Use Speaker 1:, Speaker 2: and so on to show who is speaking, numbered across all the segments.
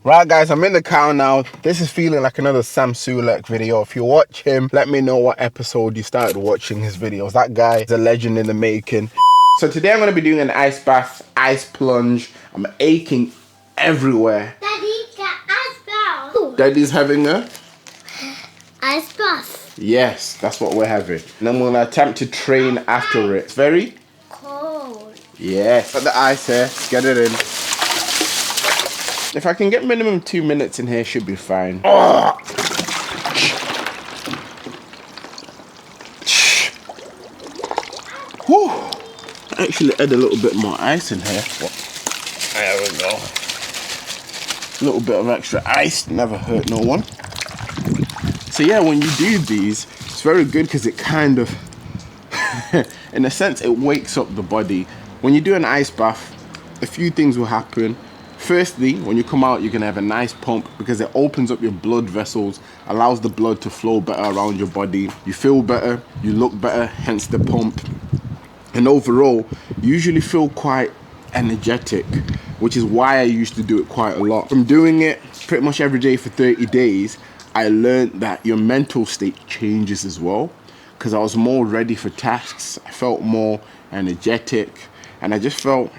Speaker 1: Right guys, I'm in the car now. This is feeling like another Sam Sulek video. If you watch him, let me know what episode you started watching his videos. That guy is a legend in the making. So today I'm going to be doing an ice bath, ice plunge. I'm aching everywhere.
Speaker 2: Daddy's got ice bath.
Speaker 1: Daddy's having a
Speaker 2: Ice bath.
Speaker 1: yes, that's what we're having. And I'm going to attempt to train after it. It's very
Speaker 2: Cold.
Speaker 1: yes. Got the ice here. Let's get it in. If I can get minimum 2 minutes in here, should be fine. Oh. Whew. I actually add a little bit more ice in here. There we go. A little bit of extra ice, never hurt no one. So yeah, when you do these, it's very good because it kind of, in a sense, it wakes up the body. When you do an ice bath, a few things will happen. Firstly, when you come out, you're gonna have a nice pump because it opens up your blood vessels, allows the blood to flow better around your body. You feel better, you look better, hence the pump. And overall, you usually feel quite energetic, which is why I used to do it quite a lot. From doing it pretty much every day for 30 days, I learned that your mental state changes as well, because I was more ready for tasks, I felt more energetic, and I just felt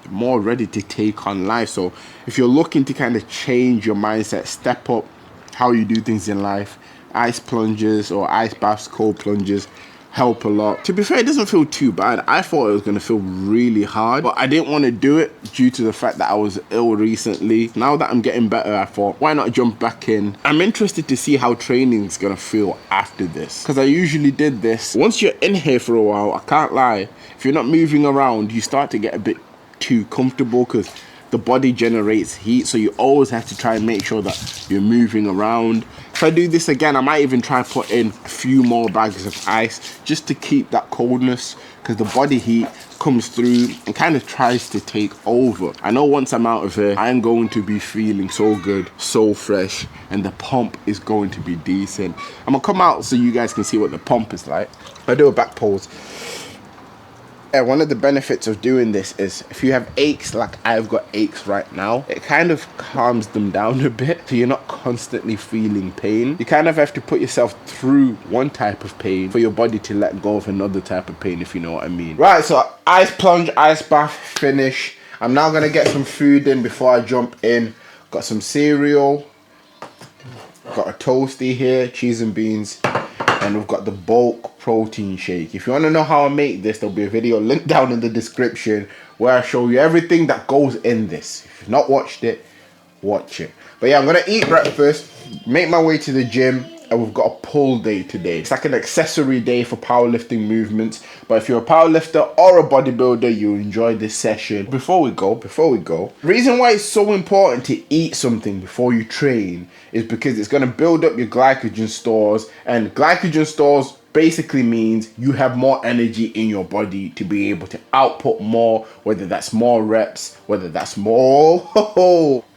Speaker 1: more ready to take on life. So if you're looking to kind of change your mindset, step up how you do things in life, ice plunges or ice baths, cold plunges help a lot. To be fair, it doesn't feel too bad. I thought it was going to feel really hard, but I didn't want to do it due to the fact that I was ill recently. Now that I'm getting better, I thought, why not jump back in? I'm interested to see how training is going to feel after this, because I usually did this. Once you're in here for a while, I can't lie, if you're not moving around, you start to get a bit too comfortable because the body generates heat, so you always have to try and make sure that you're moving around. If I do this again, I might even try and put in a few more bags of ice just to keep that coldness, because the body heat comes through and kind of tries to take over. I know once I'm out of here, I'm going to be feeling so good, so fresh, and the pump is going to be decent. I'm gonna come out so you guys can see what the pump is like. I do a back pose. One of the benefits of doing this is if you have aches like I've got aches right now, it kind of calms them down a bit, so you're not constantly feeling pain. You kind of have to put yourself through one type of pain for your body to let go of another type of pain, if you know what I mean. Right, so ice plunge, ice bath, finish. I'm now gonna get some food in before I jump in. Got some cereal, got a toasty here, cheese and beans, and we've got the bulk protein shake. If you want to know how I make this, there'll be a video linked down in the description where I show you everything that goes in this. If you've not watched it, watch it. But yeah, I'm gonna eat breakfast, make my way to the gym, and we've got a pull day today. It's like an accessory day for powerlifting movements, but if you're a powerlifter or a bodybuilder, you'll enjoy this session. Before we go, the reason why it's so important to eat something before you train is because it's gonna build up your glycogen stores, and glycogen stores basically means you have more energy in your body to be able to output more, whether that's more reps, whether that's more,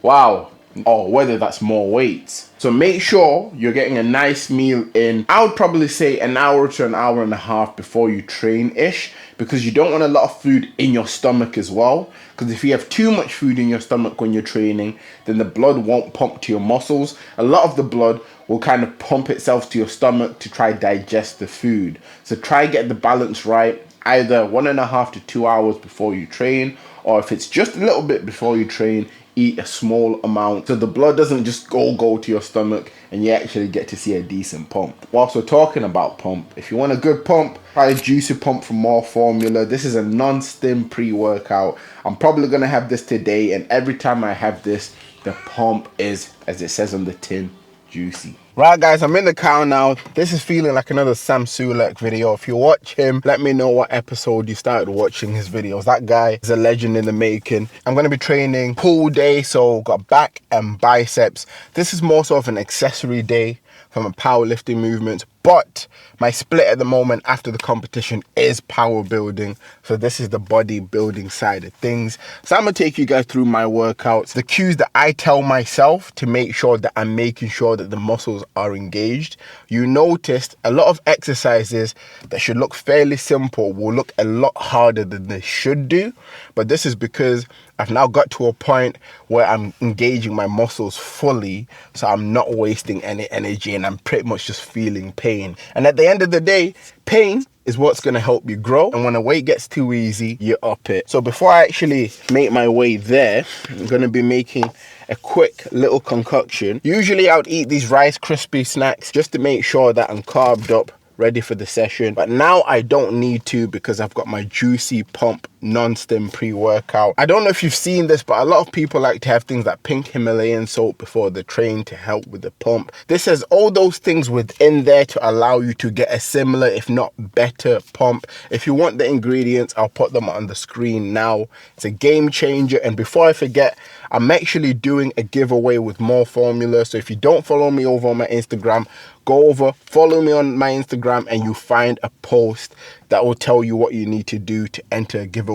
Speaker 1: wow, or whether that's more weights. So make sure you're getting a nice meal in. I would probably say an hour to an hour and a half before you train-ish, because you don't want a lot of food in your stomach as well. Because if you have too much food in your stomach when you're training, then the blood won't pump to your muscles. A lot of the blood will kind of pump itself to your stomach to try digest the food. So try get the balance right, either 1.5 to 2 hours before you train, or if it's just a little bit before you train, eat a small amount so the blood doesn't just go to your stomach and you actually get to see a decent pump. Whilst we're talking about pump, if you want a good pump, try a juicy pump from More Formula. This is a non-stim pre-workout. I'm probably gonna have this today, and every time I have this, the pump is, as it says on the tin, juicy. Right guys, I'm in the car now. This is feeling like another Sam Sulek video. If you watch him, let me know what episode you started watching his videos. That guy is a legend in the making. I'm going to be training pull day, so got back and biceps. This is more sort of an accessory day from a powerlifting movement, but my split at the moment after the competition is power building, so this is the bodybuilding side of things. So I'm gonna take you guys through my workouts, the cues that I tell myself to make sure that I'm making sure that the muscles muscles are engaged. You noticed a lot of exercises that should look fairly simple will look a lot harder than they should do. But this is because I've now got to a point where I'm engaging my muscles fully, so I'm not wasting any energy and I'm pretty much just feeling pain. And at the end of the day, pain is what's going to help you grow, and when a weight gets too easy, you up it. So before I actually make my way there, I'm going to be making a quick little concoction. Usually I would eat these Rice Krispie snacks just to make sure that I'm carved up, ready for the session, but now I don't need to because I've got my Juicy Pump non-stim pre-workout. I don't know if you've seen this, but a lot of people like to have things like pink Himalayan salt before the train to help with the pump. This has all those things within there to allow you to get a similar, if not better, pump. If you want the ingredients, I'll put them on the screen now. It's a game changer. And before I forget, I'm actually doing a giveaway with more formula. So if you don't follow me over on my Instagram, go over, follow me on my Instagram, and you find a post that will tell you what you need to do to enter a giveaway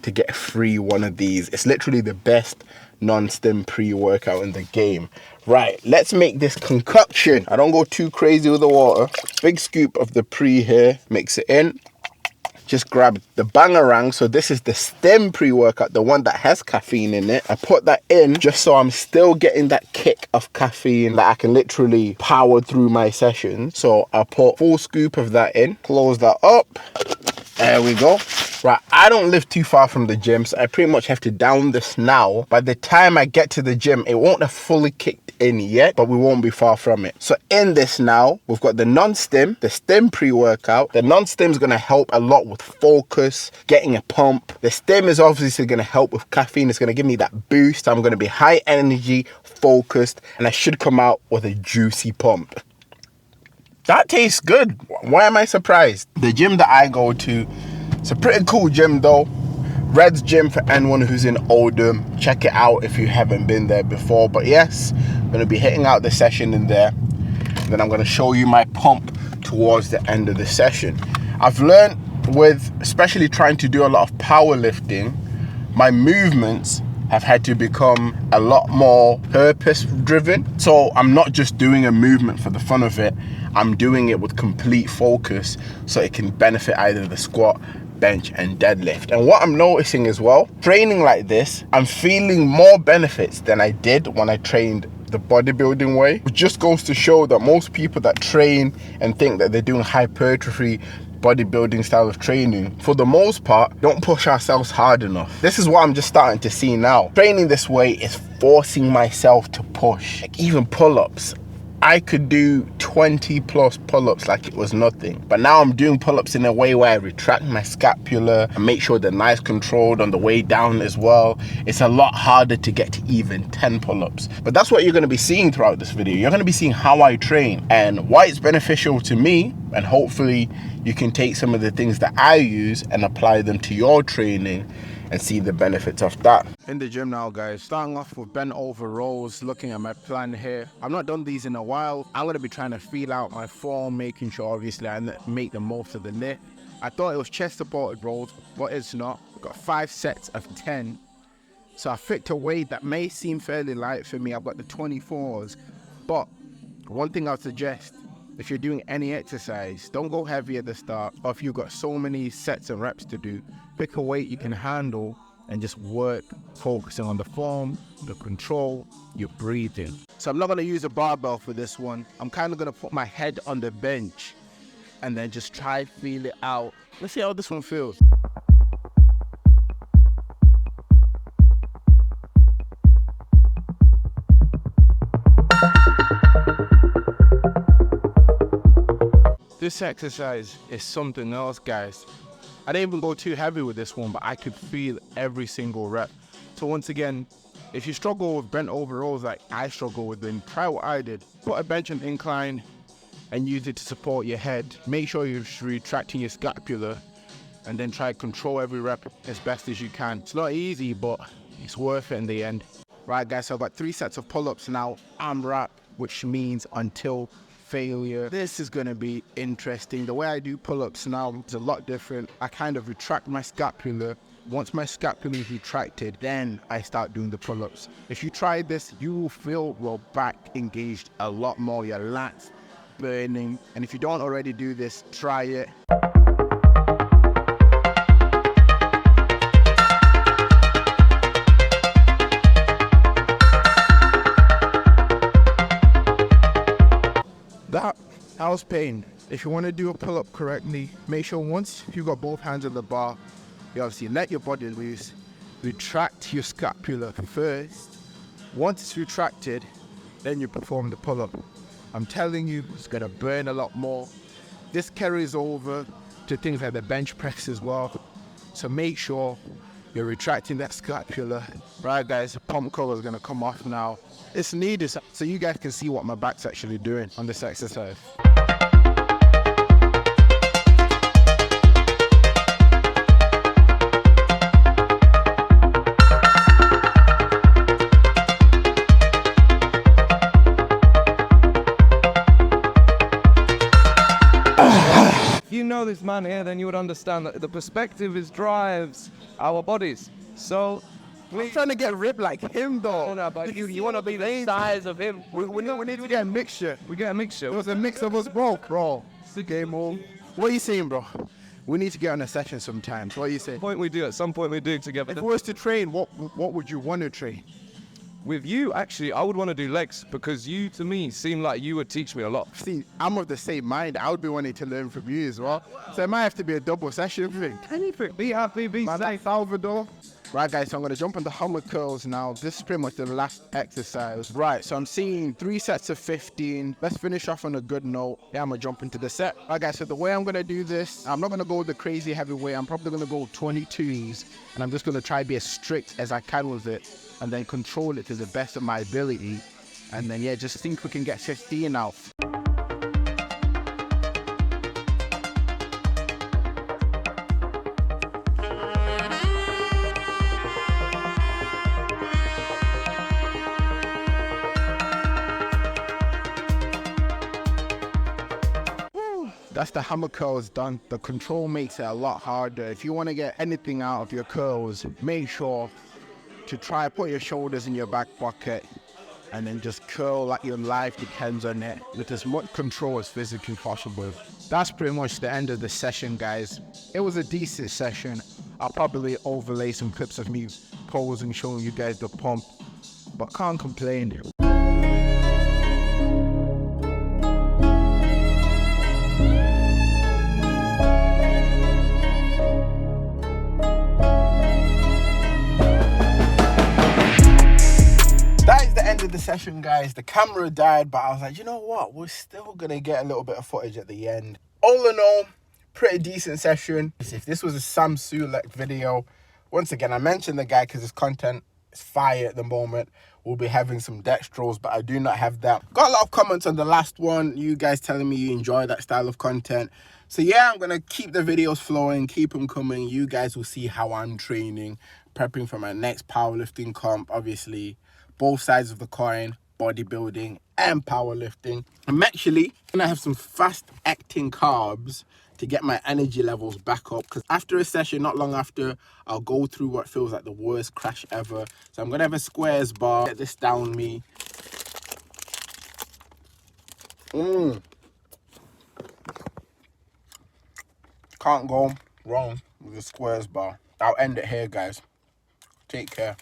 Speaker 1: to get a free one of these. It's literally the best non-stim pre-workout in the game. Right, let's make this concoction. I don't go too crazy with the water. Big scoop of the pre here, mix it in. Just grab the Bangarang. So this is the stem pre-workout, the one that has caffeine in it. I put that in just so I'm still getting that kick of caffeine that I can literally power through my sessions. So I'll put full scoop of that in, close that up. There we go. Right, I don't live too far from the gym, so I pretty much have to down this now. By the time I get to the gym, it won't have fully kicked in yet, but we won't be far from it. So in this now, we've got the non-stim, the stim pre-workout. The non-stim is going to help a lot with focus, getting a pump. The stim is obviously going to help with caffeine. It's going to give me that boost. I'm going to be high energy, focused, and I should come out with a juicy pump. That tastes good. Why am I surprised? The gym that I go to, it's a pretty cool gym though. Red's Gym for anyone who's in Oldham. Check it out if you haven't been there before. But yes, I'm going to be hitting out the session in there. Then I'm going to show you my pump towards the end of the session. I've learned with, especially trying to do a lot of powerlifting, my movements have had to become a lot more purpose driven. So I'm not just doing a movement for the fun of it. I'm doing it with complete focus so it can benefit either the squat, bench and deadlift. And what I'm noticing as well, training like this, I'm feeling more benefits than I did when I trained the bodybuilding way. It just goes to show that most people that train and think that they're doing hypertrophy bodybuilding style of training, for the most part, don't push ourselves hard enough. This is what I'm just starting to see now. Training this way is forcing myself to push. Like even pull-ups. I could do 20 plus pull-ups like it was nothing. But now I'm doing pull-ups in a way where I retract my scapula and make sure they're nice controlled on the way down as well. It's a lot harder to get to even 10 pull-ups. But that's what you're gonna be seeing throughout this video. You're gonna be seeing how I train and why it's beneficial to me, and hopefully you can take some of the things that I use and apply them to your training and see the benefits of that. In the gym now, guys, starting off with bent over rows, looking at my plan here. I've not done these in a while. I'm gonna be trying to feel out my form, making sure obviously I make the most of the lift. I thought it was chest supported rows, but it's not. I've got 5 sets of 10. So I picked a weight that may seem fairly light for me. I've got the 24s, but one thing I'd suggest, if you're doing any exercise, don't go heavy at the start, or if you've got so many sets and reps to do, pick a weight you can handle and just work focusing on the form, the control, your breathing. So I'm not going to use a barbell for this one. I'm kind of going to put my head on the bench and then just try feel it out. Let's see how this one feels. This exercise is something else, guys. I didn't even go too heavy with this one, but I could feel every single rep. So once again, if you struggle with bent over rows like I struggle with, then try what I did. Put a bench on incline and use it to support your head. Make sure you're retracting your scapula and then try to control every rep as best as you can. It's not easy, but it's worth it in the end. Right, guys, so I've got 3 sets of pull-ups now. AMRAP, which means until failure. This is going to be interesting. The way I do pull-ups now is a lot different. I kind of retract my scapula
Speaker 3: Once my scapula is retracted, then I start doing the pull-ups. If you try this, you will feel your back engaged a lot more, your lats burning. And if you don't already do this, try it. That was pain. If you want to do a pull-up correctly, make sure once you've got both hands on the bar, you obviously let your body loose, retract your scapula first. Once it's retracted, then you perform the pull-up. I'm telling you, it's gonna burn a lot more. This carries over to things like the bench press as well. So make sure you're retracting that scapula. Right guys, the pump cover is gonna come off now. It's needed so you guys can see what my back's actually doing on this exercise.
Speaker 4: You know this man here, then you would understand that the perspective is drives our bodies. So
Speaker 3: I'm trying to get ripped like him though.
Speaker 4: no, but you want to be the size of him.
Speaker 3: We need to get a mixture.
Speaker 4: We get a mixture.
Speaker 3: It was a mix of us both, bro. It's the game on. What are you saying, bro? We need to get on a session sometimes. What are you saying?
Speaker 4: At some point we do together.
Speaker 3: If we was to train, what would you want to train?
Speaker 4: With you, actually, I would want to do legs because you, to me, seem like you would teach me a lot.
Speaker 3: See, I'm of the same mind. I would be wanting to learn from you as well. So it might have to be a double session thing.
Speaker 4: Anything. Be happy, be
Speaker 3: Man,
Speaker 4: safe.
Speaker 3: like Salvador. Right guys, so I'm gonna jump on the hammer curls now. This is pretty much the last exercise. Right, so I'm seeing 3 sets of 15. Let's finish off on a good note. Yeah, I'm gonna jump into the set. Right guys, so the way I'm gonna do this, I'm not gonna go with the crazy heavy weight. I'm probably gonna go 22s. And I'm just gonna try to be as strict as I can with it. And then control it to the best of my ability. And then yeah, just think we can get 15 out. That's the hammer curls done. The control makes it a lot harder. If you want to get anything out of your curls, make sure to try put your shoulders in your back pocket and then just curl like your life depends on it with as much control as physically possible. That's pretty much the end of the session, guys. It was a decent session. I'll probably overlay some clips of me posing, showing you guys the pump, but can't complain. Of the session, guys. The camera died, but I was like, you know what, we're still gonna get a little bit of footage at the end. All in all, pretty decent session. If this was a Sam Sulek video, once again, I mentioned the guy because his content is fire at the moment. We'll be having some dextrose, but I do not have that. Got a lot of comments on the last one, you guys telling me you enjoy that style of content. So yeah, I'm gonna keep the videos flowing, keep them coming. You guys will see how I'm training, prepping for my next powerlifting comp. Obviously both sides of the coin, bodybuilding and powerlifting. I'm actually gonna have some fast acting carbs to get my energy levels back up, because after a session, not long after, I'll go through what feels like the worst crash ever. So I'm gonna have a squares bar, get this down me. Can't go wrong with the squares bar. I'll end it here, guys. Take care.